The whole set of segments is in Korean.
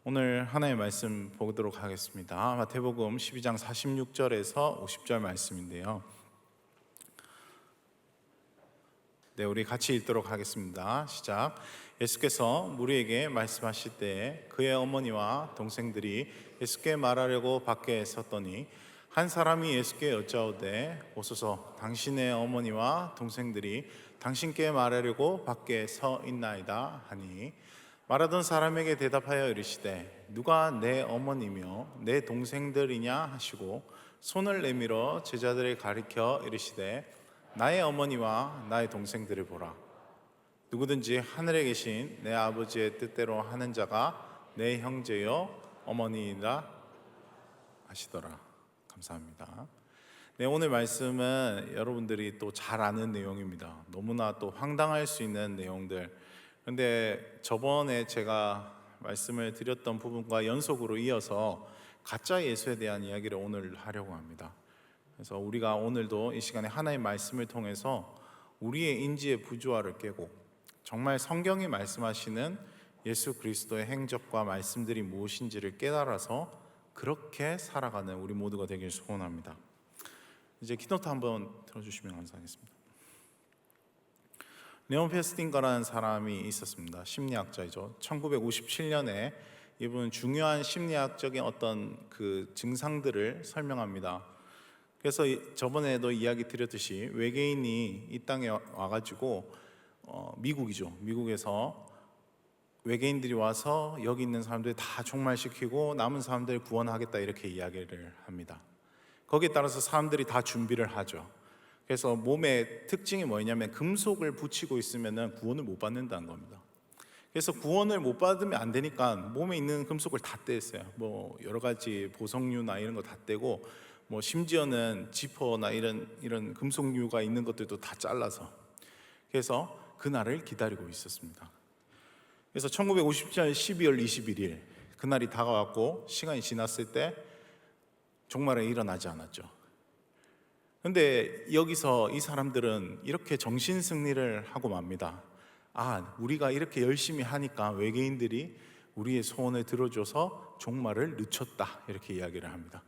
오늘 하나의 말씀 보도록 하겠습니다. 마태복음 12장 46절에서 50절 말씀인데요. 우리 같이 읽도록 하겠습니다. 시작. 예수께서 무리에게 말씀하실 때 그의 어머니와 동생들이 예수께 말하려고 밖에 섰더니 한 사람이 예수께 여짜오되 보소서, 당신의 어머니와 동생들이 당신께 말하려고 밖에 서 있나이다 하니, 말하던 사람에게 대답하여 이르시되 누가 내 어머니며 내 동생들이냐 하시고 손을 내밀어 제자들을 가리켜 이르시되 나의 어머니와 나의 동생들을 보라. 누구든지 하늘에 계신 내 아버지의 뜻대로 하는 자가 내 형제요 어머니이다 하시더라. 감사합니다. 오늘 말씀은 여러분들이 또 잘 아는 내용입니다. 너무나 또 황당할 수 있는 내용들. 그런데 저번에 제가 말씀을 드렸던 부분과 연속으로 이어서 가짜 예수에 대한 이야기를 오늘 하려고 합니다. 그래서 우리가 오늘도 이 시간에 하나의 말씀을 통해서 우리의 인지의 부조화를 깨고 정말 성경이 말씀하시는 예수 그리스도의 행적과 말씀들이 무엇인지를 깨달아서 그렇게 살아가는 우리 모두가 되길 소원합니다. 이제 키노트 한번 들어주시면 감사하겠습니다. 레온 페스팅거라는 사람이 있었습니다. 심리학자이죠. 1957년에 이분은 중요한 심리학적인 어떤 그 증상들을 설명합니다. 그래서 저번에도 이야기 드렸듯이 외계인이 이 땅에 와가지고 미국이죠. 미국에서 외계인들이 와서 여기 있는 사람들 다 종말시키고 남은 사람들 구원하겠다 이렇게 이야기를 합니다. 거기에 따라서 사람들이 다 준비를 하죠. 그래서 몸의 특징이 뭐냐면 금속을 붙이고 있으면 구원을 못 받는다는 겁니다. 그래서 구원을 못 받으면 안 되니까 몸에 있는 금속을 다 떼었어요. 뭐 여러 가지 보석류나 이런 거 다 떼고, 뭐 심지어는 지퍼나 이런 금속류가 있는 것들도 다 잘라서, 그래서 그날을 기다리고 있었습니다. 그래서 1957년 12월 21일 그날이 다가왔고 시간이 지났을 때 종말은 일어나지 않았죠. 그런데 여기서 이 사람들은 이렇게 정신승리를 하고 맙니다. 우리가 이렇게 열심히 하니까 외계인들이 우리의 소원을 들어줘서 종말을 늦췄다 이렇게 이야기를 합니다.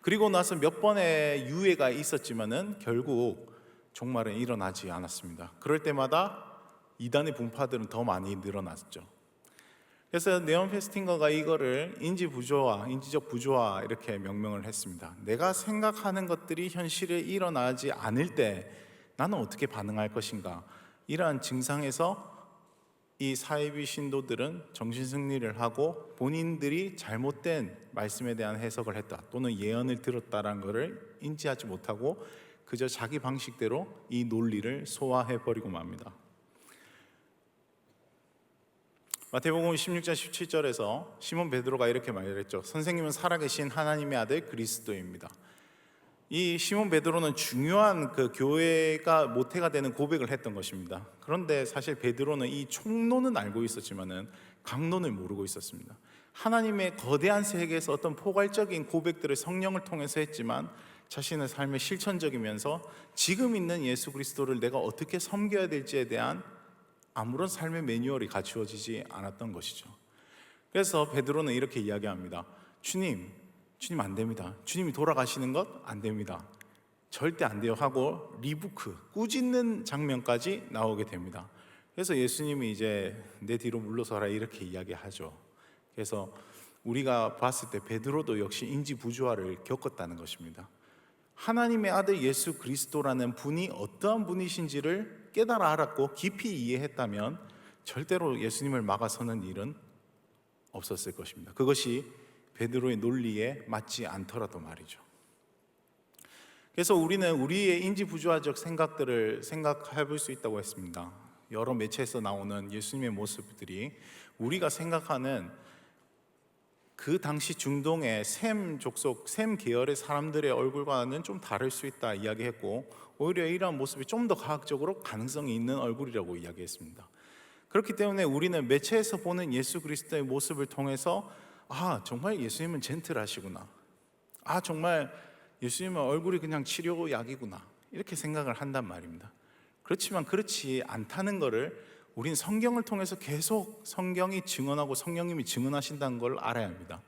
그리고 나서 몇 번의 유예가 있었지만은 결국 종말은 일어나지 않았습니다. 그럴 때마다 이단의 분파들은 더 많이 늘어났죠. 그래서 네온 페스팅거가 이거를 인지적 부조화 이렇게 명명을 했습니다. 내가 생각하는 것들이 현실에 일어나지 않을 때 나는 어떻게 반응할 것인가? 이러한 증상에서 이 사이비 신도들은 정신승리를 하고 본인들이 잘못된 말씀에 대한 해석을 했다 또는 예언을 들었다라는 것을 인지하지 못하고 그저 자기 방식대로 이 논리를 소화해버리고 맙니다. 마태복음 16장 17절에서 시몬 베드로가 이렇게 말했죠. 선생님은 살아계신 하나님의 아들 그리스도입니다. 이 시몬 베드로는 중요한 그 교회가 모태가 되는 고백을 했던 것입니다. 그런데 사실 베드로는 이 총론은 알고 있었지만은 강론을 모르고 있었습니다. 하나님의 거대한 세계에서 어떤 포괄적인 고백들을 성령을 통해서 했지만 자신의 삶의 실천적이면서 지금 있는 예수 그리스도를 내가 어떻게 섬겨야 될지에 대한 아무런 삶의 매뉴얼이 갖추어지지 않았던 것이죠. 그래서 베드로는 이렇게 이야기합니다. 주님 안 됩니다. 주님이 돌아가시는 것 안 됩니다. 절대 안 돼요 하고 리부크, 꾸짖는 장면까지 나오게 됩니다. 그래서 예수님이 이제 내 뒤로 물러서라 이렇게 이야기하죠. 그래서 우리가 봤을 때 베드로도 역시 인지부조화를 겪었다는 것입니다. 하나님의 아들 예수 그리스도라는 분이 어떠한 분이신지를 깨달아 알았고 깊이 이해했다면 절대로 예수님을 막아서는 일은 없었을 것입니다. 그것이 베드로의 논리에 맞지 않더라도 말이죠. 그래서 우리는 우리의 인지부조화적 생각들을 생각해 볼 수 있다고 했습니다. 여러 매체에서 나오는 예수님의 모습들이 우리가 생각하는 그 당시 중동의 셈 족속, 셈 계열의 사람들의 얼굴과는 좀 다를 수 있다 이야기했고, 오히려 이러한 모습이 좀 더 과학적으로 가능성이 있는 얼굴이라고 이야기했습니다. 그렇기 때문에 우리는 매체에서 보는 예수 그리스도의 모습을 통해서 정말 예수님은 젠틀하시구나, 정말 예수님은 얼굴이 그냥 치료약이구나 이렇게 생각을 한단 말입니다. 그렇지만 그렇지 않다는 것을 우린 성경을 통해서 계속 성경이 증언하고 성령님이 증언하신다는 걸 알아야 합니다.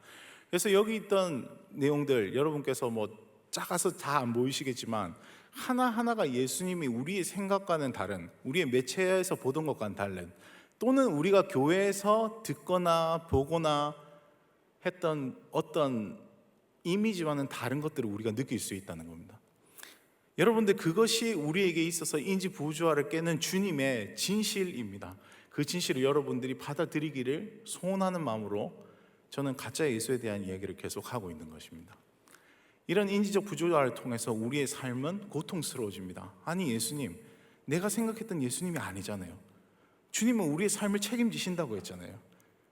그래서 여기 있던 내용들 여러분께서 뭐 작아서 다 안 보이시겠지만 하나하나가 예수님이 우리의 생각과는 다른, 우리의 매체에서 보던 것과는 다른, 또는 우리가 교회에서 듣거나 보거나 했던 어떤 이미지와는 다른 것들을 우리가 느낄 수 있다는 겁니다. 여러분들, 그것이 우리에게 있어서 인지부조화를 깨는 주님의 진실입니다. 그 진실을 여러분들이 받아들이기를 소원하는 마음으로 저는 가짜 예수에 대한 이야기를 계속하고 있는 것입니다. 이런 인지적 부조화를 통해서 우리의 삶은 고통스러워집니다. 아니, 예수님, 내가 생각했던 예수님이 아니잖아요. 주님은 우리의 삶을 책임지신다고 했잖아요.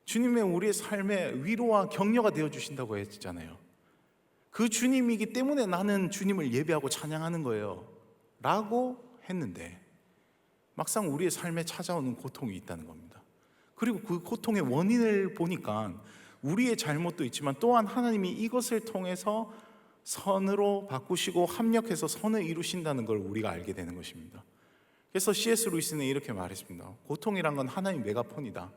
주님은 우리의 삶의 위로와 격려가 되어주신다고 했잖아요. 그 주님이기 때문에 나는 주님을 예배하고 찬양하는 거예요 라고 했는데 막상 우리의 삶에 찾아오는 고통이 있다는 겁니다. 그리고 그 고통의 원인을 보니까 우리의 잘못도 있지만 또한 하나님이 이것을 통해서 선으로 바꾸시고 합력해서 선을 이루신다는 걸 우리가 알게 되는 것입니다. 그래서 C.S. 루이스는 이렇게 말했습니다. 고통이란 건 하나님의 메가폰이다.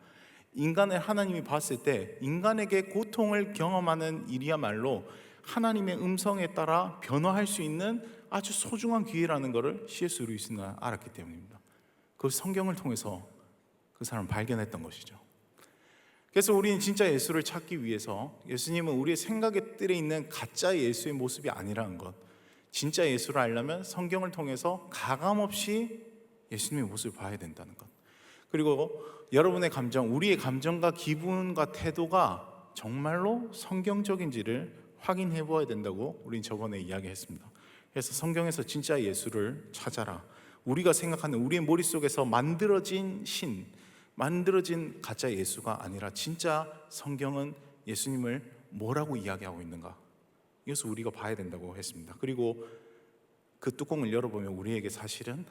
인간을 하나님이 봤을 때 인간에게 고통을 경험하는 일이야말로 하나님의 음성에 따라 변화할 수 있는 아주 소중한 기회라는 것을 C.S. 루이스는 알았기 때문입니다. 그 성경을 통해서 그 사람을 발견했던 것이죠. 그래서 우리는 진짜 예수를 찾기 위해서 예수님은 우리의 생각들에 있는 가짜 예수의 모습이 아니라는 것, 진짜 예수를 알려면 성경을 통해서 가감없이 예수님의 모습을 봐야 된다는 것, 그리고 여러분의 감정, 우리의 감정과 기분과 태도가 정말로 성경적인지를 확인해 보아야 된다고 우린 저번에 이야기했습니다. 그래서 성경에서 진짜 예수를 찾아라. 우리가 생각하는 우리의 머릿속에서 만들어진 만들어진 가짜 예수가 아니라 진짜 성경은 예수님을 뭐라고 이야기하고 있는가, 이것을 우리가 봐야 된다고 했습니다. 그리고 그 뚜껑을 열어보면 우리에게 사실은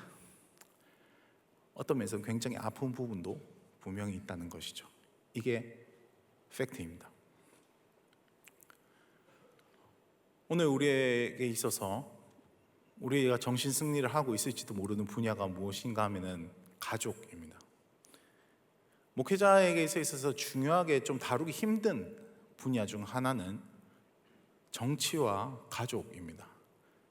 어떤 면에서 굉장히 아픈 부분도 분명히 있다는 것이죠. 이게 팩트입니다. 오늘 우리에게 있어서 우리가 정신 승리를 하고 있을지도 모르는 분야가 무엇인가 하면은 가족입니다. 목회자에게 있어서 중요하게 좀 다루기 힘든 분야 중 하나는 정치와 가족입니다.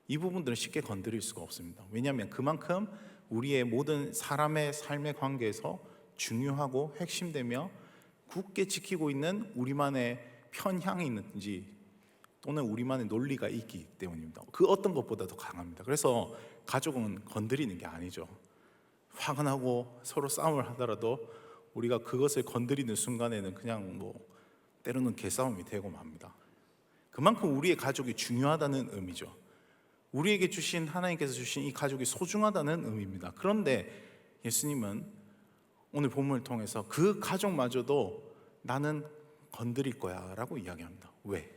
이 부분들은 쉽게 건드릴 수가 없습니다. 왜냐하면 그만큼 우리의 모든 사람의 삶의 관계에서 중요하고 핵심되며 굳게 지키고 있는 우리만의 편향이 있는지 또는 우리만의 논리가 있기 때문입니다. 그 어떤 것보다도 강합니다. 그래서 가족은 건드리는 게 아니죠. 화가 나고 서로 싸움을 하더라도 우리가 그것을 건드리는 순간에는 그냥 때로는 개싸움이 되고 맙니다. 그만큼 우리의 가족이 중요하다는 의미죠. 우리에게 주신, 하나님께서 주신 이 가족이 소중하다는 의미입니다. 그런데 예수님은 오늘 본문을 통해서 그 가족마저도 나는 건드릴 거야 라고 이야기합니다. 왜?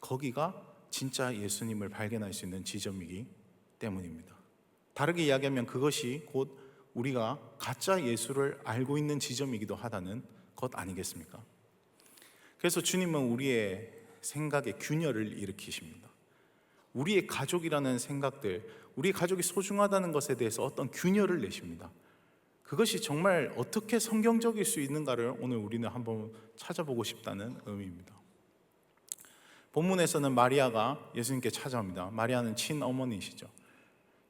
거기가 진짜 예수님을 발견할 수 있는 지점이기 때문입니다. 다르게 이야기하면 그것이 곧 우리가 가짜 예수를 알고 있는 지점이기도 하다는 것 아니겠습니까? 그래서 주님은 우리의 생각에 균열을 일으키십니다. 우리의 가족이라는 생각들, 우리 가족이 소중하다는 것에 대해서 어떤 균열을 내십니다. 그것이 정말 어떻게 성경적일 수 있는가를 오늘 우리는 한번 찾아보고 싶다는 의미입니다. 본문에서는 마리아가 예수님께 찾아옵니다. 마리아는 친어머니시죠.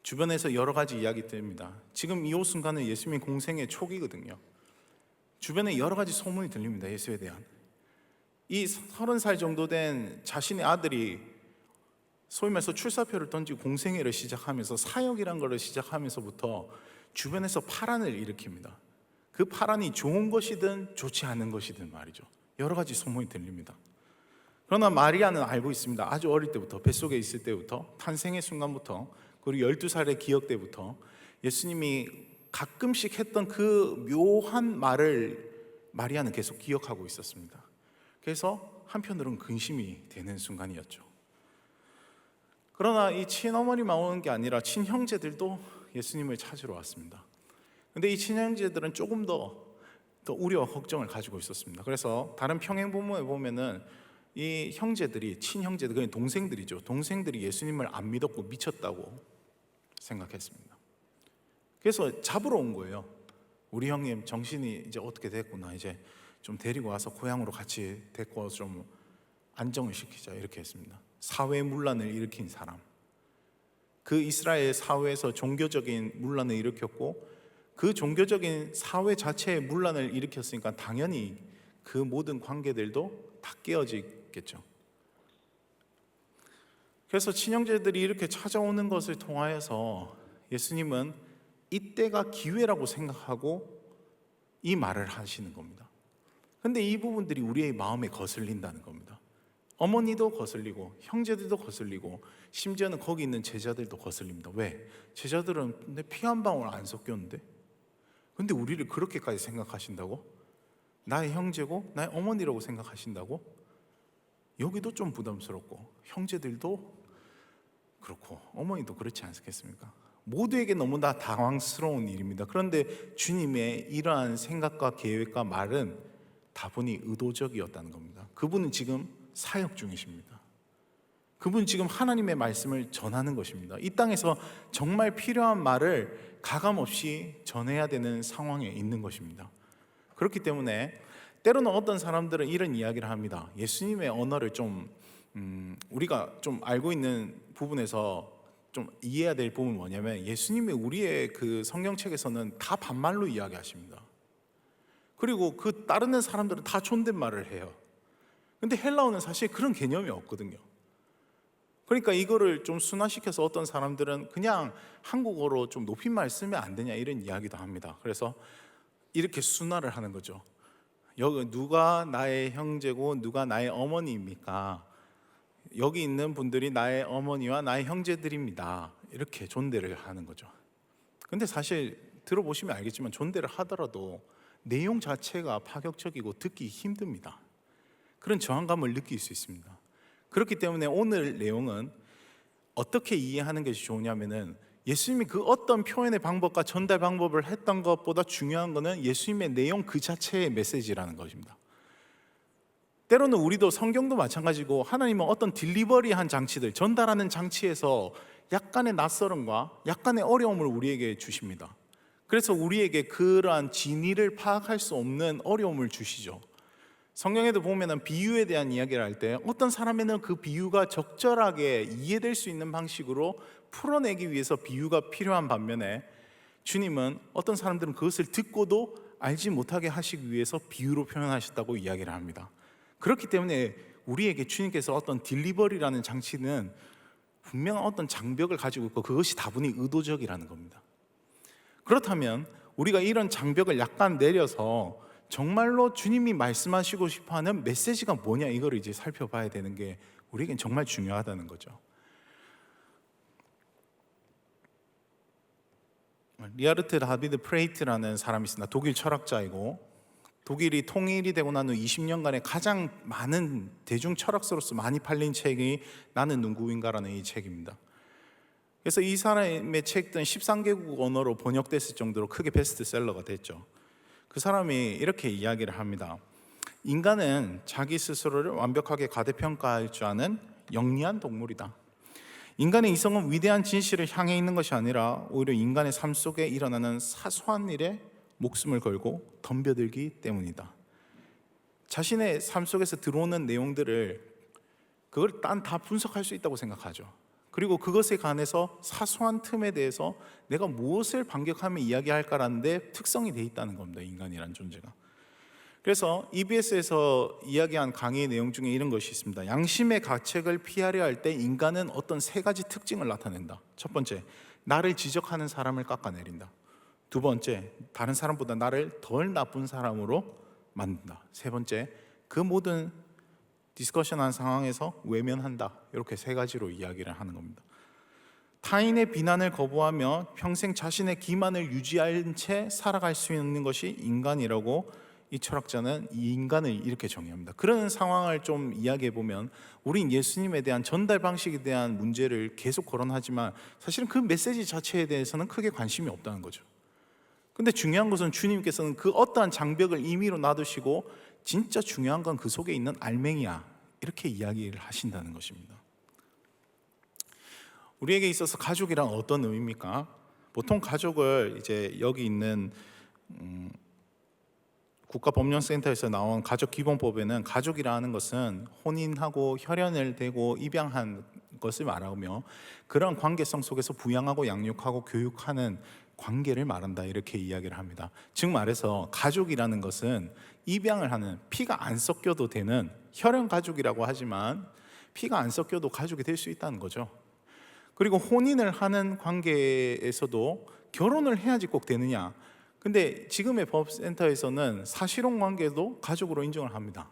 주변에서 여러 가지 이야기 들립니다. 지금 이 순간은 예수님의 공생의 초기거든요. 주변에 여러 가지 소문이 들립니다. 예수에 대한. 이 30살 정도 된 자신의 아들이 소위 말해서 출사표를 던지고 공생애를 시작하면서 사역이란 것을 시작하면서부터 주변에서 파란을 일으킵니다. 그 파란이 좋은 것이든 좋지 않은 것이든 말이죠. 여러 가지 소문이 들립니다. 그러나 마리아는 알고 있습니다. 아주 어릴 때부터, 뱃속에 있을 때부터, 탄생의 순간부터, 그리고 12살의 기억 때부터 예수님이 가끔씩 했던 그 묘한 말을 마리아는 계속 기억하고 있었습니다. 그래서 한편으로는 근심이 되는 순간이었죠. 그러나 이 친어머니만 오는 게 아니라 친형제들도 예수님을 찾으러 왔습니다. 근데 이 친형제들은 조금 더 우려와 걱정을 가지고 있었습니다. 그래서 다른 평행본문에 보면은 이 형제들이, 친형제들, 그냥 동생들이죠. 동생들이 예수님을 안 믿었고 미쳤다고 생각했습니다. 그래서 잡으러 온 거예요. 우리 형님 정신이 이제 어떻게 됐구나, 이제 좀 데리고 와서 고향으로 같이 데리고 좀 안정을 시키자, 이렇게 했습니다. 사회 문란을 일으킨 사람, 그 이스라엘 사회에서 종교적인 문란을 일으켰고, 그 종교적인 사회 자체의 문란을 일으켰으니까 당연히 그 모든 관계들도 다 깨어지겠죠. 그래서 친형제들이 이렇게 찾아오는 것을 통하여서 예수님은 이때가 기회라고 생각하고 이 말을 하시는 겁니다. 근데 이 부분들이 우리의 마음에 거슬린다는 겁니다. 어머니도 거슬리고 형제들도 거슬리고 심지어는 거기 있는 제자들도 거슬립니다. 왜? 제자들은 내 피 한 방울 안 섞였는데? 근데 우리를 그렇게까지 생각하신다고? 나의 형제고 나의 어머니라고 생각하신다고? 여기도 좀 부담스럽고 형제들도 그렇고 어머니도 그렇지 않겠습니까? 모두에게 너무나 당황스러운 일입니다. 그런데 주님의 이러한 생각과 계획과 말은 다분히 의도적이었다는 겁니다. 그분은 지금 사역 중이십니다. 그분은 지금 하나님의 말씀을 전하는 것입니다. 이 땅에서 정말 필요한 말을 가감없이 전해야 되는 상황에 있는 것입니다. 그렇기 때문에 때로는 어떤 사람들은 이런 이야기를 합니다. 예수님의 언어를 좀 우리가 좀 알고 있는 부분에서 좀 이해해야 될 부분은 뭐냐면, 예수님이 우리의 그 성경책에서는 다 반말로 이야기하십니다. 그리고 그 따르는 사람들은 다 존댓말을 해요. 근데 헬라어는 사실 그런 개념이 없거든요. 그러니까 이거를 좀 순화시켜서 어떤 사람들은 그냥 한국어로 좀 높임말 쓰면 안 되냐, 이런 이야기도 합니다. 그래서 이렇게 순화를 하는 거죠. 여기 누가 나의 형제고 누가 나의 어머니입니까? 여기 있는 분들이 나의 어머니와 나의 형제들입니다. 이렇게 존대를 하는 거죠. 근데 사실 들어보시면 알겠지만 존대를 하더라도 내용 자체가 파격적이고 듣기 힘듭니다. 그런 저항감을 느낄 수 있습니다. 그렇기 때문에 오늘 내용은 어떻게 이해하는 것이 좋으냐면은, 예수님이 그 어떤 표현의 방법과 전달 방법을 했던 것보다 중요한 것은 예수님의 내용 그 자체의 메시지라는 것입니다. 때로는 우리도 성경도 마찬가지고 하나님은 어떤 딜리버리한 장치들, 전달하는 장치에서 약간의 낯설음과 약간의 어려움을 우리에게 주십니다. 그래서 우리에게 그러한 진위를 파악할 수 없는 어려움을 주시죠. 성경에도 보면은 비유에 대한 이야기를 할 때 어떤 사람에는 그 비유가 적절하게 이해될 수 있는 방식으로 풀어내기 위해서 비유가 필요한 반면에, 주님은 어떤 사람들은 그것을 듣고도 알지 못하게 하시기 위해서 비유로 표현하셨다고 이야기를 합니다. 그렇기 때문에 우리에게 주님께서 어떤 딜리버리라는 장치는 분명한 어떤 장벽을 가지고 있고, 그것이 다분히 의도적이라는 겁니다. 그렇다면 우리가 이런 장벽을 약간 내려서 정말로 주님이 말씀하시고 싶어하는 메시지가 뭐냐, 이걸 이제 살펴봐야 되는 게 우리에겐 정말 중요하다는 거죠. 리하르트 다비드 프레이트라는 사람이 있습니다. 독일 철학자이고, 독일이 통일이 되고 난 후 20년간에 가장 많은 대중 철학서로서 많이 팔린 책이 나는 누구인가라는 이 책입니다. 그래서 이 사람의 책들은 13개국 언어로 번역됐을 정도로 크게 베스트셀러가 됐죠. 그 사람이 이렇게 이야기를 합니다. 인간은 자기 스스로를 완벽하게 과대평가할 줄 아는 영리한 동물이다. 인간의 이성은 위대한 진실을 향해 있는 것이 아니라 오히려 인간의 삶 속에 일어나는 사소한 일에 목숨을 걸고 덤벼들기 때문이다. 자신의 삶 속에서 들어오는 내용들을 그걸 다 분석할 수 있다고 생각하죠. 그리고 그것에 관해서 사소한 틈에 대해서 내가 무엇을 반격하며 이야기할까라는 데 특성이 돼 있다는 겁니다. 인간이란 존재가. 그래서 EBS에서 이야기한 강의 내용 중에 이런 것이 있습니다. 양심의 가책을 피하려 할 때 인간은 어떤 세 가지 특징을 나타낸다. 첫 번째, 나를 지적하는 사람을 깎아내린다. 두 번째, 다른 사람보다 나를 덜 나쁜 사람으로 만든다. 세 번째, 그 모든 디스커션한 상황에서 외면한다. 이렇게 세 가지로 이야기를 하는 겁니다. 타인의 비난을 거부하며 평생 자신의 기만을 유지한 채 살아갈 수 있는 것이 인간이라고 이 철학자는 이 인간을 이렇게 정의합니다. 그런 상황을 좀 이야기해 보면 우린 예수님에 대한 전달 방식에 대한 문제를 계속 거론하지만 사실은 그 메시지 자체에 대해서는 크게 관심이 없다는 거죠. 근데 중요한 것은 주님께서는 그 어떠한 장벽을 임의로 놔두시고 진짜 중요한 건 그 속에 있는 알맹이야, 이렇게 이야기를 하신다는 것입니다. 우리에게 있어서 가족이란 어떤 의미입니까? 보통 가족을 이제 여기 있는 국가법령센터에서 나온 가족기본법에는 가족이라는 것은 혼인하고 혈연을 대고 입양한 것을 말하며 그런 관계성 속에서 부양하고 양육하고 교육하는 관계를 말한다, 이렇게 이야기를 합니다. 즉 말해서 가족이라는 것은 입양을 하는, 피가 안 섞여도 되는, 혈연 가족이라고 하지만 피가 안 섞여도 가족이 될 수 있다는 거죠. 그리고 혼인을 하는 관계에서도 결혼을 해야지 꼭 되느냐? 근데 지금의 법센터에서는 사실혼 관계도 가족으로 인정을 합니다.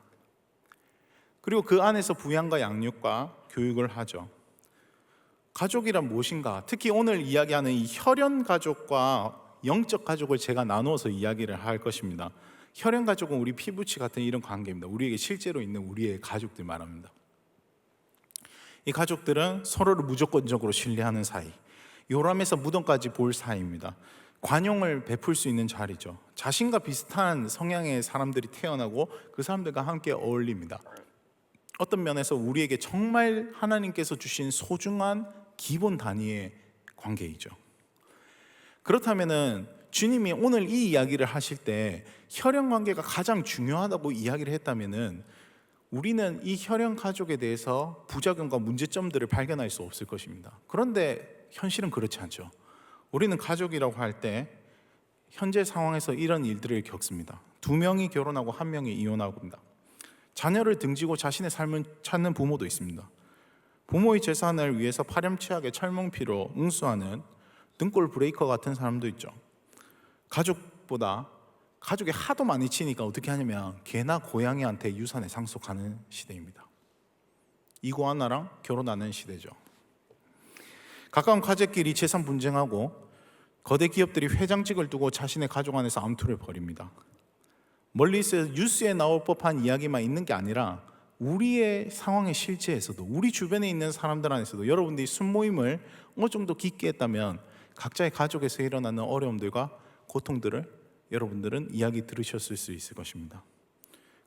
그리고 그 안에서 부양과 양육과 교육을 하죠. 가족이란 무엇인가? 특히 오늘 이야기하는 이 혈연 가족과 영적 가족을 제가 나누어서 이야기를 할 것입니다. 혈연 가족은 우리 피부치 같은 이런 관계입니다. 우리에게 실제로 있는 우리의 가족들 말합니다. 이 가족들은 서로를 무조건적으로 신뢰하는 사이, 요람에서 무덤까지 볼 사이입니다. 관용을 베풀 수 있는 자리죠. 자신과 비슷한 성향의 사람들이 태어나고 그 사람들과 함께 어울립니다. 어떤 면에서 우리에게 정말 하나님께서 주신 소중한 기본 단위의 관계이죠. 그렇다면은 주님이 오늘 이 이야기를 하실 때 혈연 관계가 가장 중요하다고 이야기를 했다면은 우리는 이 혈연 가족에 대해서 부작용과 문제점들을 발견할 수 없을 것입니다. 그런데 현실은 그렇지 않죠. 우리는 가족이라고 할 때 현재 상황에서 이런 일들을 겪습니다. 2명이 결혼하고 1명이 이혼하고 합니다. 자녀를 등지고 자신의 삶을 찾는 부모도 있습니다. 부모의 재산을 위해서 파렴치하게 철몽피로 응수하는 등골 브레이커 같은 사람도 있죠. 가족이 하도 많이 치니까 어떻게 하냐면 개나 고양이한테 유산을 상속하는 시대입니다. 이거 하나랑 결혼하는 시대죠. 가까운 가족끼리 재산 분쟁하고 거대 기업들이 회장직을 두고 자신의 가족 안에서 암투를 벌입니다. 멀리서 뉴스에 나올 법한 이야기만 있는 게 아니라 우리의 상황의 실제에서도, 우리 주변에 있는 사람들 안에서도 여러분들이 순모임을 어느 정도 깊게 했다면 각자의 가족에서 일어나는 어려움들과 고통들을 여러분들은 이야기 들으셨을 수 있을 것입니다.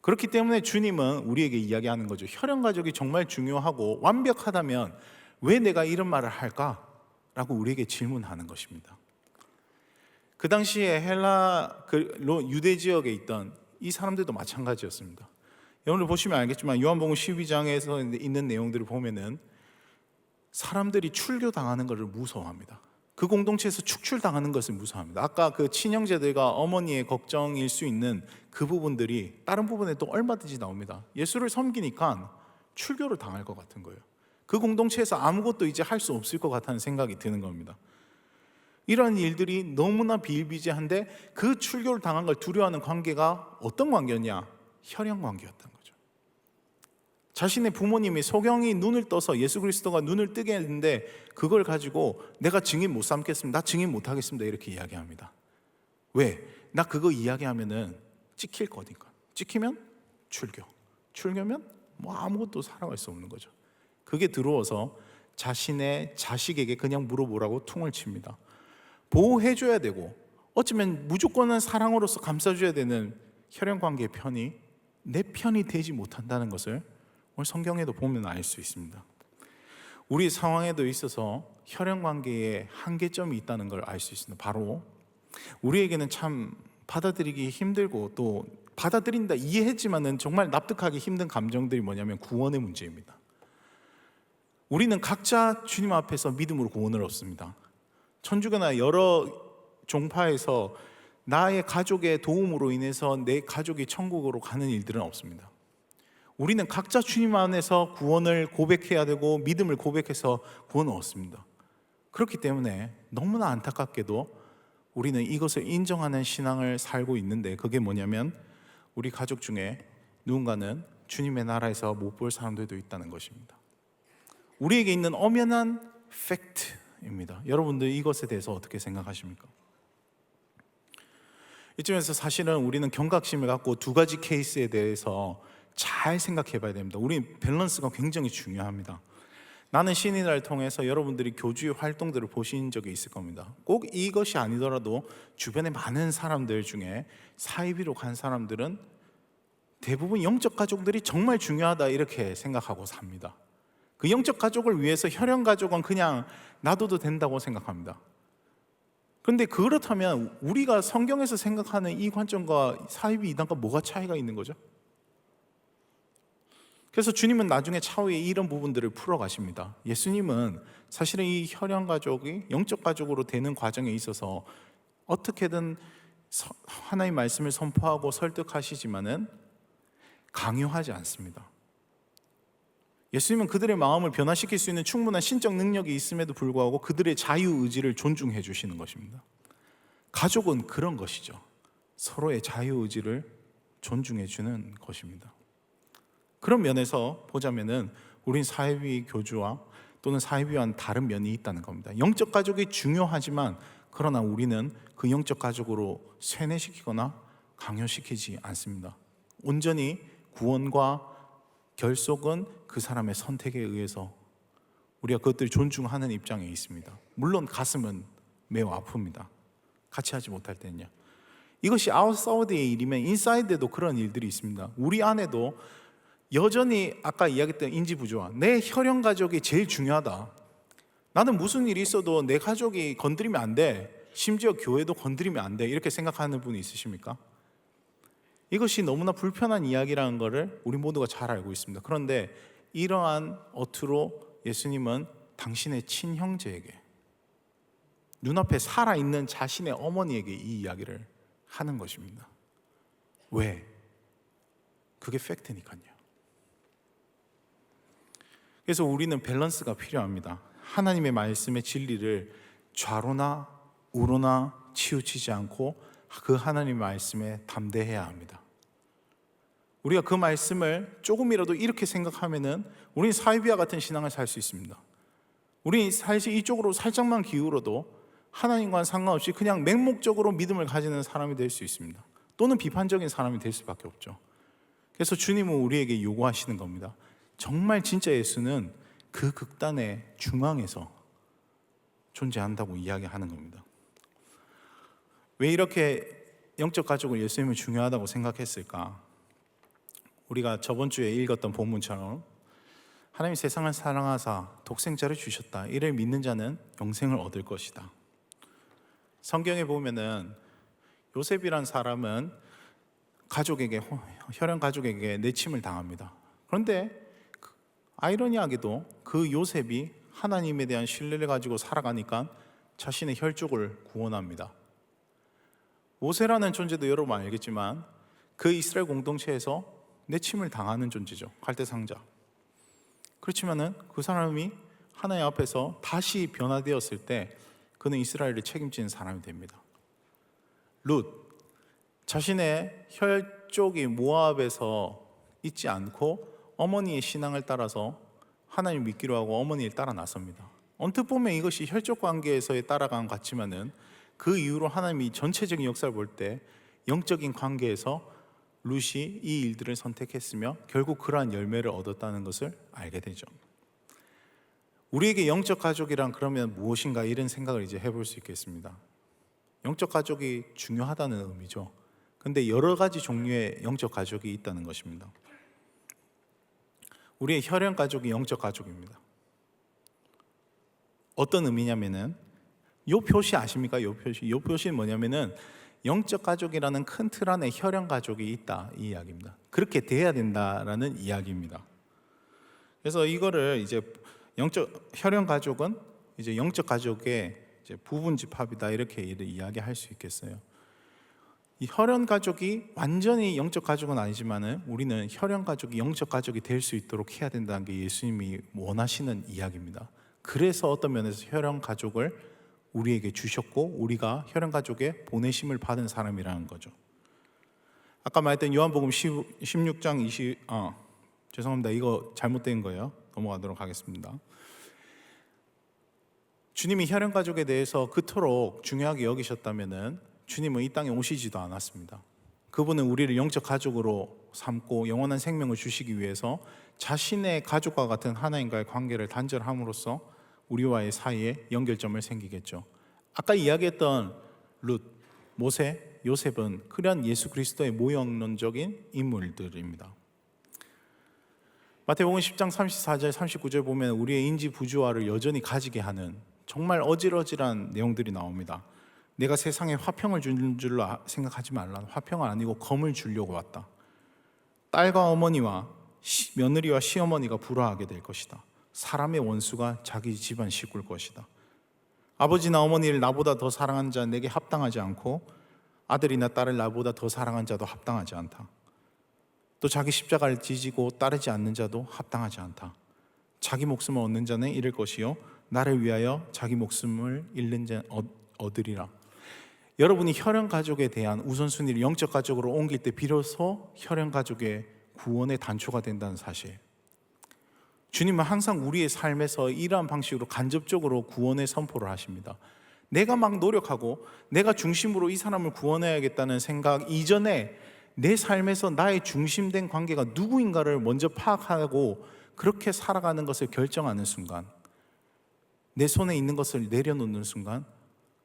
그렇기 때문에 주님은 우리에게 이야기하는 거죠. 혈연 가족이 정말 중요하고 완벽하다면 왜 내가 이런 말을 할까? 라고 우리에게 질문하는 것입니다. 그 당시에 헬라 유대 지역에 있던 이 사람들도 마찬가지였습니다. 여러분들 보시면 알겠지만 요한복음 12장에서 있는 내용들을 보면은 사람들이 출교당하는 것을 무서워합니다. 그 공동체에서 축출당하는 것을 무서워합니다. 아까 그 친형제들과 어머니의 걱정일 수 있는 그 부분들이 다른 부분에 또 얼마든지 나옵니다. 예수를 섬기니까 출교를 당할 것 같은 거예요. 그 공동체에서 아무것도 이제 할 수 없을 것 같다는 생각이 드는 겁니다. 이런 일들이 너무나 비일비재한데 그 출교를 당한 걸 두려워하는 관계가 어떤 관계였냐? 혈연 관계였던 거죠. 자신의 부모님이 소경이 눈을 떠서 예수 그리스도가 눈을 뜨게 했는데 그걸 가지고 내가 증인 못 삼겠습니다. 나 증인 못 하겠습니다. 이렇게 이야기합니다. 왜? 나 그거 이야기하면은 찍힐 거니까. 찍히면 출교. 출교면 뭐 아무것도 살아갈 수 없는 거죠. 그게 들어와서 자신의 자식에게 그냥 물어보라고 퉁을 칩니다. 보호해줘야 되고 어쩌면 무조건은 사랑으로서 감싸줘야 되는 혈연관계의 편이 내 편이 되지 못한다는 것을 오늘 성경에도 보면 알 수 있습니다. 우리 상황에도 있어서 혈연관계에 한계점이 있다는 걸 알 수 있습니다. 바로 우리에게는 참 받아들이기 힘들고 또 받아들인다 이해했지만은 정말 납득하기 힘든 감정들이 뭐냐면 구원의 문제입니다. 우리는 각자 주님 앞에서 믿음으로 구원을 얻습니다. 천주교나 여러 종파에서 나의 가족의 도움으로 인해서 내 가족이 천국으로 가는 일들은 없습니다. 우리는 각자 주님 안에서 구원을 고백해야 되고 믿음을 고백해서 구원을 얻습니다. 그렇기 때문에 너무나 안타깝게도 우리는 이것을 인정하는 신앙을 살고 있는데 그게 뭐냐면 우리 가족 중에 누군가는 주님의 나라에서 못 볼 사람들도 있다는 것입니다. 우리에게 있는 엄연한 팩트입니다. 여러분들 이것에 대해서 어떻게 생각하십니까? 이쯤에서 사실은 우리는 경각심을 갖고 두 가지 케이스에 대해서 잘 생각해 봐야 됩니다. 우리 밸런스가 굉장히 중요합니다. 나는 신인을 통해서 여러분들이 교주의 활동들을 보신 적이 있을 겁니다. 꼭 이것이 아니더라도 주변에 많은 사람들 중에 사이비로 간 사람들은 대부분 영적 가족들이 정말 중요하다 이렇게 생각하고 삽니다. 그 영적 가족을 위해서 혈연 가족은 그냥 놔둬도 된다고 생각합니다. 그런데 그렇다면 우리가 성경에서 생각하는 이 관점과 사이비 이단과 뭐가 차이가 있는 거죠? 그래서 주님은 나중에 차후에 이런 부분들을 풀어가십니다. 예수님은 사실은 이 혈연 가족이 영적 가족으로 되는 과정에 있어서 어떻게든 하나님의 말씀을 선포하고 설득하시지만은 강요하지 않습니다. 예수님은 그들의 마음을 변화시킬 수 있는 충분한 신적 능력이 있음에도 불구하고 그들의 자유의지를 존중해 주시는 것입니다. 가족은 그런 것이죠. 서로의 자유의지를 존중해 주는 것입니다. 그런 면에서 보자면은 우린 사이비 교주와 또는 사이비와는 다른 면이 있다는 겁니다. 영적 가족이 중요하지만 그러나 우리는 그 영적 가족으로 세뇌시키거나 강요시키지 않습니다. 온전히 구원과 결속은 그 사람의 선택에 의해서 우리가 그것들을 존중하는 입장에 있습니다. 물론 가슴은 매우 아픕니다. 같이 하지 못할 때는요. 이것이 아웃사이드의 일이면 인사이드에도 그런 일들이 있습니다. 우리 안에도 여전히 아까 이야기했던 인지부조화, 내 혈연 가족이 제일 중요하다. 나는 무슨 일이 있어도 내 가족이 건드리면 안 돼. 심지어 교회도 건드리면 안 돼. 이렇게 생각하는 분이 있으십니까? 이것이 너무나 불편한 이야기라는 것을 우리 모두가 잘 알고 있습니다. 그런데 이러한 어투로 예수님은 당신의 친형제에게, 눈앞에 살아있는 자신의 어머니에게 이 이야기를 하는 것입니다. 왜? 그게 팩트니까요. 그래서 우리는 밸런스가 필요합니다. 하나님의 말씀의 진리를 좌로나 우로나 치우치지 않고 그 하나님의 말씀에 담대해야 합니다. 우리가 그 말씀을 조금이라도 이렇게 생각하면은 우리는 사이비와 같은 신앙을 살 수 있습니다. 우리는 사실 이쪽으로 살짝만 기울어도 하나님과는 상관없이 그냥 맹목적으로 믿음을 가지는 사람이 될 수 있습니다. 또는 비판적인 사람이 될 수밖에 없죠. 그래서 주님은 우리에게 요구하시는 겁니다. 정말 진짜 예수는 그 극단의 중앙에서 존재한다고 이야기하는 겁니다. 왜 이렇게 영적 가족을 예수님은 중요하다고 생각했을까? 우리가 저번 주에 읽었던 본문처럼 하나님이 세상을 사랑하사 독생자를 주셨다. 이를 믿는 자는 영생을 얻을 것이다. 성경에 보면은 요셉이란 사람은 가족에게, 혈연 가족에게 내침을 당합니다. 그런데 아이러니하게도 그 요셉이 하나님에 대한 신뢰를 가지고 살아가니까 자신의 혈족을 구원합니다. 모세라는 존재도 여러분 알겠지만 그 이스라엘 공동체에서 내침을 당하는 존재죠. 갈대상자. 그렇지만은 그 사람이 하나님 앞에서 다시 변화되었을 때 그는 이스라엘을 책임지는 사람이 됩니다. 룻, 자신의 혈족이 모압에서 있지 않고 어머니의 신앙을 따라서 하나님을 믿기로 하고 어머니를 따라 나섭니다. 언뜻 보면 이것이 혈족 관계에서의 따라간 것 같지만은 그 이후로 하나님이 전체적인 역사를 볼 때 영적인 관계에서 룻이 이 일들을 선택했으며 결국 그러한 열매를 얻었다는 것을 알게 되죠. 우리에게 영적 가족이란 그러면 무엇인가 이런 생각을 이제 해볼 수 있겠습니다. 영적 가족이 중요하다는 의미죠. 근데 여러 가지 종류의 영적 가족이 있다는 것입니다. 우리의 혈연 가족이 영적 가족입니다. 어떤 의미냐면은 요 표시 아십니까? 요 표시는 뭐냐면은 영적 가족이라는 큰 틀 안에 혈연 가족이 있다 이 이야기입니다. 그렇게 돼야 된다라는 이야기입니다. 그래서 이거를 이제 혈연 가족은 이제 영적 가족의 이제 부분 집합이다 이렇게 이야기할 수 있겠어요. 이 혈연 가족이 완전히 영적 가족은 아니지만은 우리는 혈연 가족이 영적 가족이 될 수 있도록 해야 된다는 게 예수님이 원하시는 이야기입니다. 그래서 어떤 면에서 혈연 가족을 우리에게 주셨고 우리가 혈연 가족의 보내심을 받은 사람이라는 거죠. 아까 말했던 요한복음 16장 20 죄송합니다. 이거 잘못된 거예요. 넘어가도록 하겠습니다. 주님이 혈연 가족에 대해서 그토록 중요하게 여기셨다면은 주님은 이 땅에 오시지도 않았습니다. 그분은 우리를 영적 가족으로 삼고 영원한 생명을 주시기 위해서 자신의 가족과 같은 하나님과의 관계를 단절함으로써 우리와의 사이에 연결점을 생기겠죠. 아까 이야기했던 룻, 모세, 요셉은 그런 예수 그리스도의 모형론적인 인물들입니다. 마태복음 10장 34절 39절 보면 우리의 인지 부조화를 여전히 가지게 하는 정말 어질어질한 내용들이 나옵니다. 내가 세상에 화평을 주는 줄로 생각하지 말라. 화평은 아니고 검을 주려고 왔다. 딸과 어머니와 며느리와 시어머니가 불화하게 될 것이다. 사람의 원수가 자기 집안 식구일 것이다. 아버지나 어머니를 나보다 더 사랑하는 자는 내게 합당하지 않고 아들이나 딸을 나보다 더 사랑하는 자도 합당하지 않다. 또 자기 십자가를 지지고 따르지 않는 자도 합당하지 않다. 자기 목숨을 얻는 자는 잃을 것이요 나를 위하여 자기 목숨을 잃는 자는 얻으리라. 여러분이 혈연 가족에 대한 우선순위를 영적 가족으로 옮길 때 비로소 혈연 가족의 구원의 단초가 된다는 사실. 주님은 항상 우리의 삶에서 이러한 방식으로 간접적으로 구원의 선포를 하십니다. 내가 막 노력하고 내가 중심으로 이 사람을 구원해야겠다는 생각 이전에 내 삶에서 나의 중심된 관계가 누구인가를 먼저 파악하고 그렇게 살아가는 것을 결정하는 순간, 내 손에 있는 것을 내려놓는 순간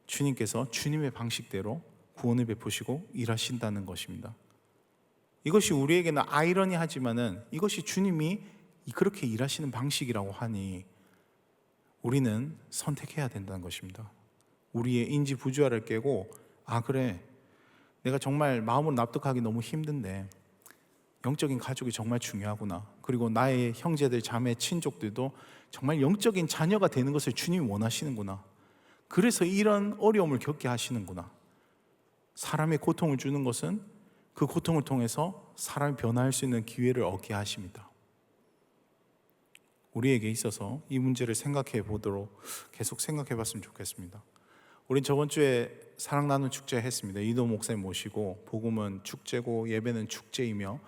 주님께서 주님의 방식대로 구원을 베푸시고 일하신다는 것입니다. 이것이 우리에게는 아이러니하지만은 이것이 주님이 그렇게 일하시는 방식이라고 하니 우리는 선택해야 된다는 것입니다. 우리의 인지 부조화를 깨고 그래, 내가 정말 마음으로 납득하기 너무 힘든데 영적인 가족이 정말 중요하구나. 그리고 나의 형제들, 자매, 친족들도 정말 영적인 자녀가 되는 것을 주님이 원하시는구나. 그래서 이런 어려움을 겪게 하시는구나. 사람의 고통을 주는 것은 그 고통을 통해서 사람이 변화할 수 있는 기회를 얻게 하십니다. 우리에게 있어서 이 문제를 생각해 보도록 계속 생각해 봤으면 좋겠습니다. 우린 저번 주에 사랑 나눔 축제 했습니다. 이도 목사님 모시고 복음은 축제고 예배는 축제이며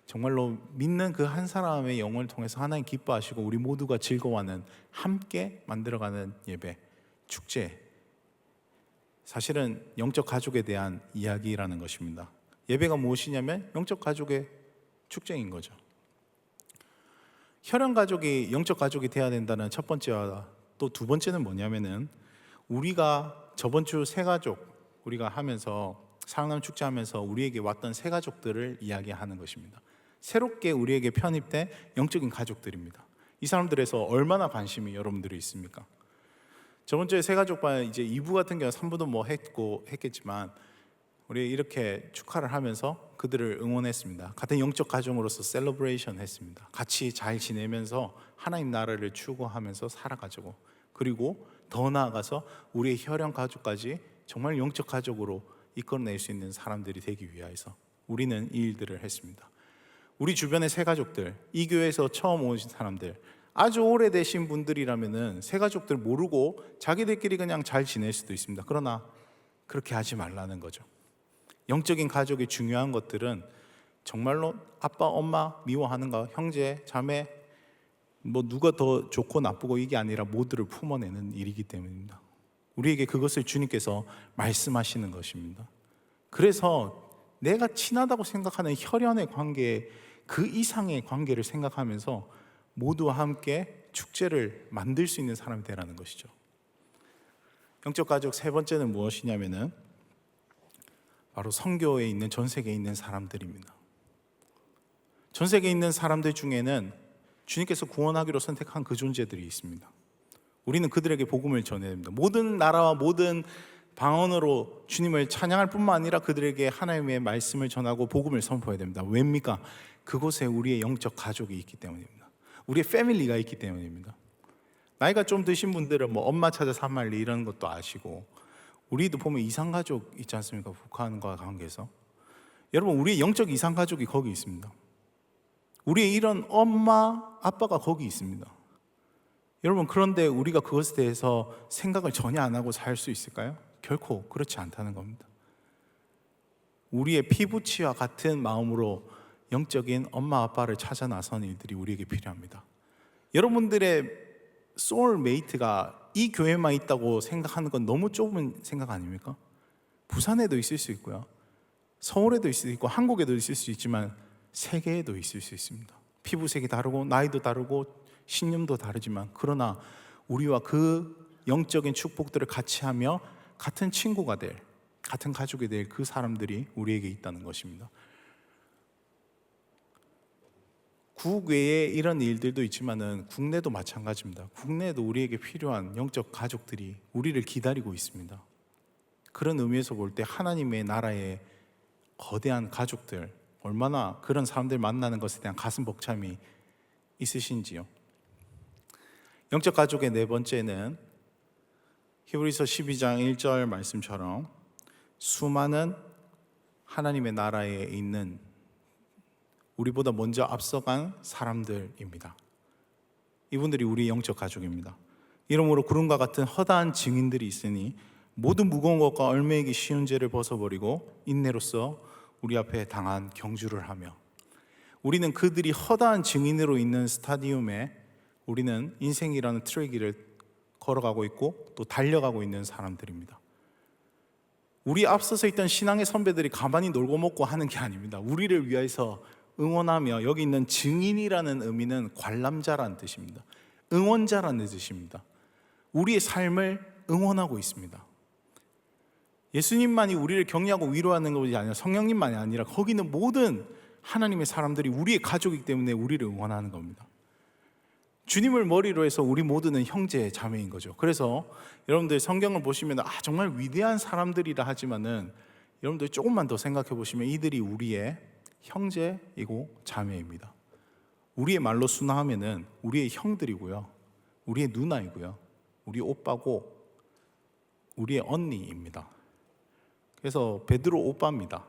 정말로 믿는 그 한 사람의 영혼을 통해서 하나님 기뻐하시고 우리 모두가 즐거워하는 함께 만들어가는 예배, 축제. 사실은 영적 가족에 대한 이야기라는 것입니다. 예배가 무엇이냐면 영적 가족의 축제인 거죠. 혈연 가족이 영적 가족이 돼야 된다는 첫 번째와 또 두 번째는 뭐냐면은 우리가 저번 주 새 가족 우리가 하면서 사랑나눔 축제하면서 우리에게 왔던 새 가족들을 이야기하는 것입니다. 새롭게 우리에게 편입된 영적인 가족들입니다. 이 사람들에서 얼마나 관심이 여러분들이 있습니까? 저번 주에 새 가족반 이제 2부 같은 경우 3부도 뭐 했겠지만 우리 이렇게 축하를 하면서 그들을 응원했습니다. 같은 영적 가족으로서 셀러브레이션 했습니다. 같이 잘 지내면서 하나님 나라를 추구하면서 살아가자고. 그리고 더 나아가서 우리의 혈연 가족까지 정말 영적 가족으로 이끌어낼 수 있는 사람들이 되기 위해서 우리는 이 일들을 했습니다. 우리 주변의 새 가족들, 이 교회에서 처음 오신 사람들, 아주 오래되신 분들이라면은 새 가족들 모르고 자기들끼리 그냥 잘 지낼 수도 있습니다. 그러나 그렇게 하지 말라는 거죠. 영적인 가족이 중요한 것들은 정말로 아빠, 엄마 미워하는가, 형제, 자매, 뭐 누가 더 좋고 나쁘고 이게 아니라 모두를 품어내는 일이기 때문입니다. 우리에게 그것을 주님께서 말씀하시는 것입니다. 그래서 내가 친하다고 생각하는 혈연의 관계, 그 이상의 관계를 생각하면서 모두와 함께 축제를 만들 수 있는 사람이 되라는 것이죠. 영적 가족 세 번째는 무엇이냐면은 바로 선교에 있는, 전 세계에 있는 사람들입니다. 전 세계에 있는 사람들 중에는 주님께서 구원하기로 선택한 그 존재들이 있습니다. 우리는 그들에게 복음을 전해야 됩니다. 모든 나라와 모든 방언으로 주님을 찬양할 뿐만 아니라 그들에게 하나님의 말씀을 전하고 복음을 선포해야 됩니다. 왜입니까? 그곳에 우리의 영적 가족이 있기 때문입니다. 우리의 패밀리가 있기 때문입니다. 나이가 좀 드신 분들은 뭐 엄마 찾아 산말리 이런 것도 아시고, 우리도 보면 이상가족 있지 않습니까? 북한과 관계에서. 여러분, 우리의 영적 이상가족이 거기 있습니다. 우리의 이런 엄마, 아빠가 거기 있습니다. 여러분, 그런데 우리가 그것에 대해서 생각을 전혀 안 하고 살 수 있을까요? 결코 그렇지 않다는 겁니다. 우리의 피부치와 같은 마음으로 영적인 엄마, 아빠를 찾아 나서는 일들이 우리에게 필요합니다. 여러분들의 소울메이트가 이 교회만 있다고 생각하는 건 너무 좁은 생각 아닙니까? 부산에도 있을 수 있고요, 서울에도 있을 수 있고, 한국에도 있을 수 있지만 세계에도 있을 수 있습니다. 피부색이 다르고 나이도 다르고 신념도 다르지만, 그러나 우리와 그 영적인 축복들을 같이 하며 같은 친구가 될, 같은 가족이 될 그 사람들이 우리에게 있다는 것입니다. 국외에 이런 일들도 있지만은 국내도 마찬가지입니다. 국내에도 우리에게 필요한 영적 가족들이 우리를 기다리고 있습니다. 그런 의미에서 볼 때 하나님의 나라의 거대한 가족들, 얼마나 그런 사람들 만나는 것에 대한 가슴 벅참이 있으신지요. 영적 가족의 네 번째는 히브리서 12장 1절 말씀처럼 수많은 하나님의 나라에 있는 우리보다 먼저 앞서간 사람들입니다. 이분들이 우리의 영적 가족입니다. 이러므로 구름과 같은 허다한 증인들이 있으니 모든 무거운 것과 얽매이기 쉬운 죄를 벗어버리고 인내로써 우리 앞에 당한 경주를 하며, 우리는 그들이 허다한 증인으로 있는 스타디움에 우리는 인생이라는 트랙을 걸어가고 있고 또 달려가고 있는 사람들입니다. 우리 앞서서 있던 신앙의 선배들이 가만히 놀고 먹고 하는 게 아닙니다. 우리를 위해서 응원하며, 여기 있는 증인이라는 의미는 관람자라는 뜻입니다. 응원자라는 뜻입니다. 우리의 삶을 응원하고 있습니다. 예수님만이 우리를 격려하고 위로하는 것이 아니라, 성령님만이 아니라 거기는 모든 하나님의 사람들이 우리의 가족이기 때문에 우리를 응원하는 겁니다. 주님을 머리로 해서 우리 모두는 형제 자매인 거죠. 그래서 여러분들 성경을 보시면 정말 위대한 사람들이라 하지만은 여러분들 조금만 더 생각해 보시면 이들이 우리의 형제이고 자매입니다. 우리의 말로 순화하면은 우리의 형들이고요, 우리의 누나이고요, 우리 오빠고 우리의 언니입니다. 그래서 베드로 오빠입니다.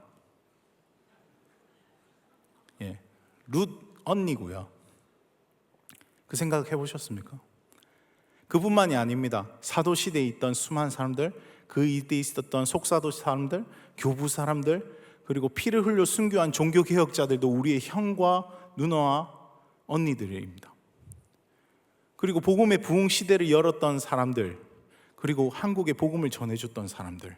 룻 언니고요. 그 생각 해보셨습니까? 그뿐만이 아닙니다. 사도시대에 있던 수많은 사람들, 그 이때 있었던 속사도 사람들, 교부 사람들, 그리고 피를 흘려 순교한 종교개혁자들도 우리의 형과 누나와 언니들입니다. 그리고 복음의 부흥 시대를 열었던 사람들, 그리고 한국에 복음을 전해줬던 사람들,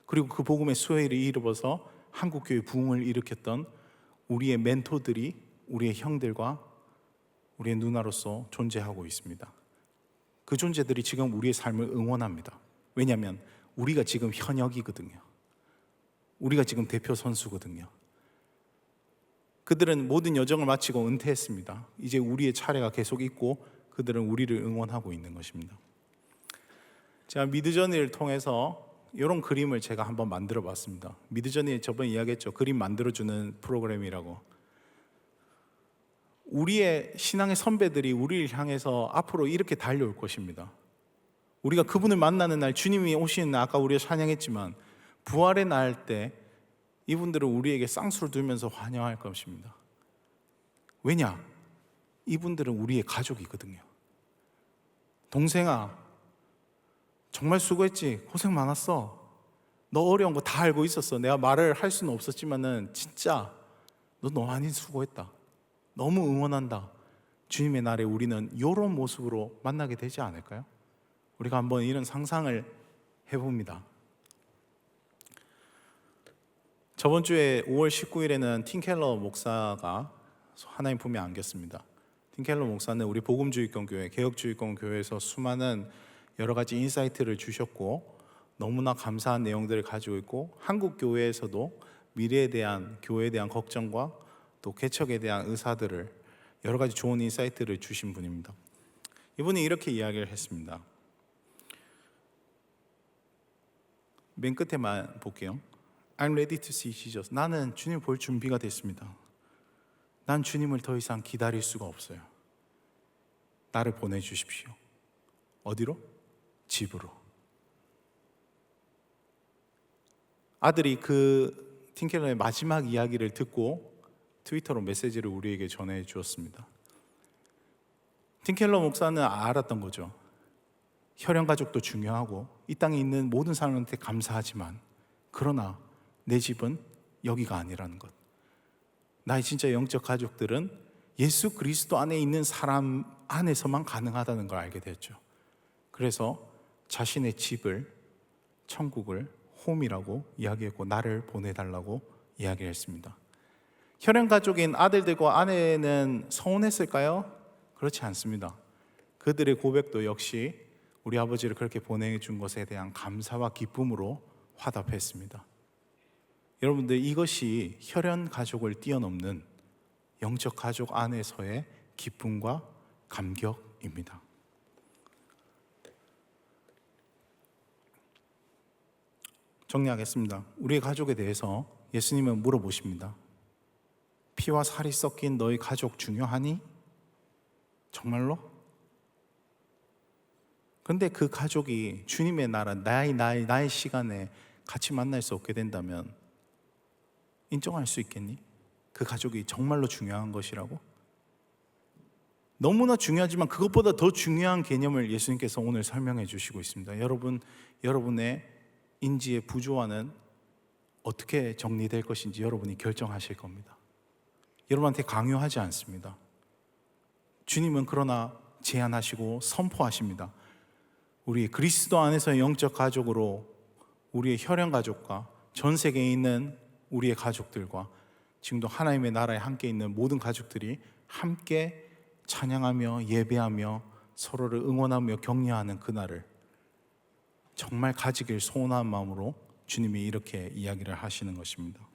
그리고 그 복음의 수혜를 이루어서 한국교회 부흥을 일으켰던 우리의 멘토들이 우리의 형들과 우리의 누나로서 존재하고 있습니다. 그 존재들이 지금 우리의 삶을 응원합니다. 왜냐하면 우리가 지금 현역이거든요. 우리가 지금 대표 선수거든요. 그들은 모든 여정을 마치고 은퇴했습니다. 이제 우리의 차례가 계속 있고 그들은 우리를 응원하고 있는 것입니다. 제가 미드저니를 통해서 이런 그림을 제가 한번 만들어 봤습니다. 미드저니 저번에 이야기했죠. 그림 만들어주는 프로그램이라고. 우리의 신앙의 선배들이 우리를 향해서 앞으로 이렇게 달려올 것입니다. 우리가 그분을 만나는 날, 주님이 오시는 날, 아까 우리가 찬양했지만 부활의 날 때 이분들은 우리에게 쌍수를 들면서 환영할 것입니다. 왜냐? 이분들은 우리의 가족이거든요. 동생아, 정말 수고했지. 고생 많았어. 너 어려운 거 다 알고 있었어. 내가 말을 할 수는 없었지만은 진짜 너 너무 많이 수고했다. 너무 응원한다. 주님의 날에 우리는 이런 모습으로 만나게 되지 않을까요? 우리가 한번 이런 상상을 해봅니다. 저번 주에 5월 19일에는 팀 켈러 목사가 하나님 품에 안겼습니다. 팀 켈러 목사는 우리 복음주의권 교회, 개혁주의권 교회에서 수많은 여러 가지 인사이트를 주셨고 너무나 감사한 내용들을 가지고 있고, 한국 교회에서도 미래에 대한 교회에 대한 걱정과 또 개척에 대한 의사들을, 여러 가지 좋은 인사이트를 주신 분입니다. 이분이 이렇게 이야기를 했습니다. 맨 끝에만 볼게요. I'm ready to see Jesus. 나는 주님 볼 준비가 됐습니다. 난 주님을 더 이상 기다릴 수가 없어요. 나를 보내주십시오. 어디로? 집으로. 아들이 그 팀켈러의 마지막 이야기를 듣고 트위터로 메시지를 우리에게 전해 주었습니다. 팀켈러 목사는 알았던 거죠. 혈연 가족도 중요하고 이 땅에 있는 모든 사람한테 감사하지만, 그러나 내 집은 여기가 아니라는 것. 나의 진짜 영적 가족들은 예수 그리스도 안에 있는 사람 안에서만 가능하다는 걸 알게 됐죠. 그래서 자신의 집을, 천국을 홈이라고 이야기했고 나를 보내달라고 이야기했습니다. 혈연 가족인 아들들과 아내는 서운했을까요? 그렇지 않습니다. 그들의 고백도 역시 우리 아버지를 그렇게 보내준 것에 대한 감사와 기쁨으로 화답했습니다. 여러분들, 이것이 혈연 가족을 뛰어넘는 영적 가족 안에서의 기쁨과 감격입니다. 정리하겠습니다. 우리의 가족에 대해서 예수님은 물어보십니다. 피와 살이 섞인 너희 가족 중요하니? 정말로? 근데 그 가족이 주님의 나라, 나의 시간에 같이 만날 수 없게 된다면 인정할 수 있겠니? 그 가족이 정말로 중요한 것이라고? 너무나 중요하지만 그것보다 더 중요한 개념을 예수님께서 오늘 설명해 주시고 있습니다. 여러분의 인지의 부조화는 어떻게 정리될 것인지 여러분이 결정하실 겁니다. 여러분한테 강요하지 않습니다. 주님은 그러나 제안하시고 선포하십니다. 우리 그리스도 안에서의 영적 가족으로 우리의 혈연 가족과 전 세계에 있는 우리의 가족들과 지금도 하나님의 나라에 함께 있는 모든 가족들이 함께 찬양하며 예배하며 서로를 응원하며 격려하는 그날을 정말 가지길 소원한 마음으로 주님이 이렇게 이야기를 하시는 것입니다.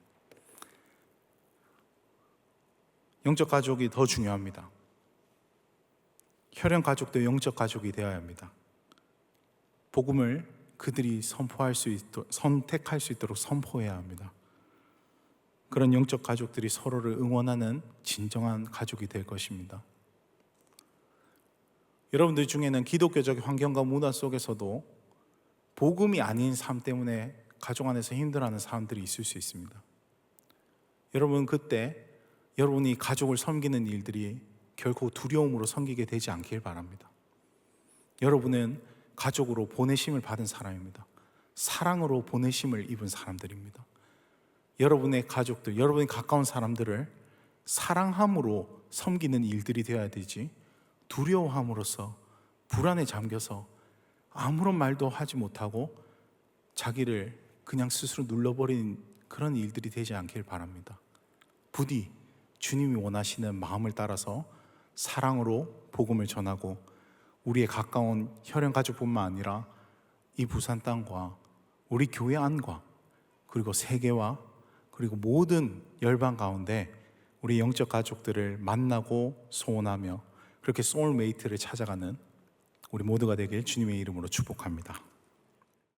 영적 가족이 더 중요합니다. 혈연 가족도 영적 가족이 되어야 합니다. 복음을 그들이 선택할 수 있도록 선포해야 합니다. 그런 영적 가족들이 서로를 응원하는 진정한 가족이 될 것입니다. 여러분들 중에는 기독교적 환경과 문화 속에서도 복음이 아닌 삶 때문에 가족 안에서 힘들어하는 사람들이 있을 수 있습니다. 여러분, 그때 여러분이 가족을 섬기는 일들이 결코 두려움으로 섬기게 되지 않길 바랍니다. 여러분은 가족으로 보내심을 받은 사람입니다. 사랑으로 보내심을 입은 사람들입니다. 여러분의 가족들, 여러분이 가까운 사람들을 사랑함으로 섬기는 일들이 되어야 되지, 두려워함으로써 불안에 잠겨서 아무런 말도 하지 못하고 자기를 그냥 스스로 눌러버린 그런 일들이 되지 않길 바랍니다. 부디 주님이 원하시는 마음을 따라서 사랑으로 복음을 전하고 우리의 가까운 혈연 가족뿐만 아니라 이 부산 땅과 우리 교회 안과 그리고 세계와 그리고 모든 열방 가운데 우리 영적 가족들을 만나고 소원하며 그렇게 소울메이트를 찾아가는 우리 모두가 되길 주님의 이름으로 축복합니다.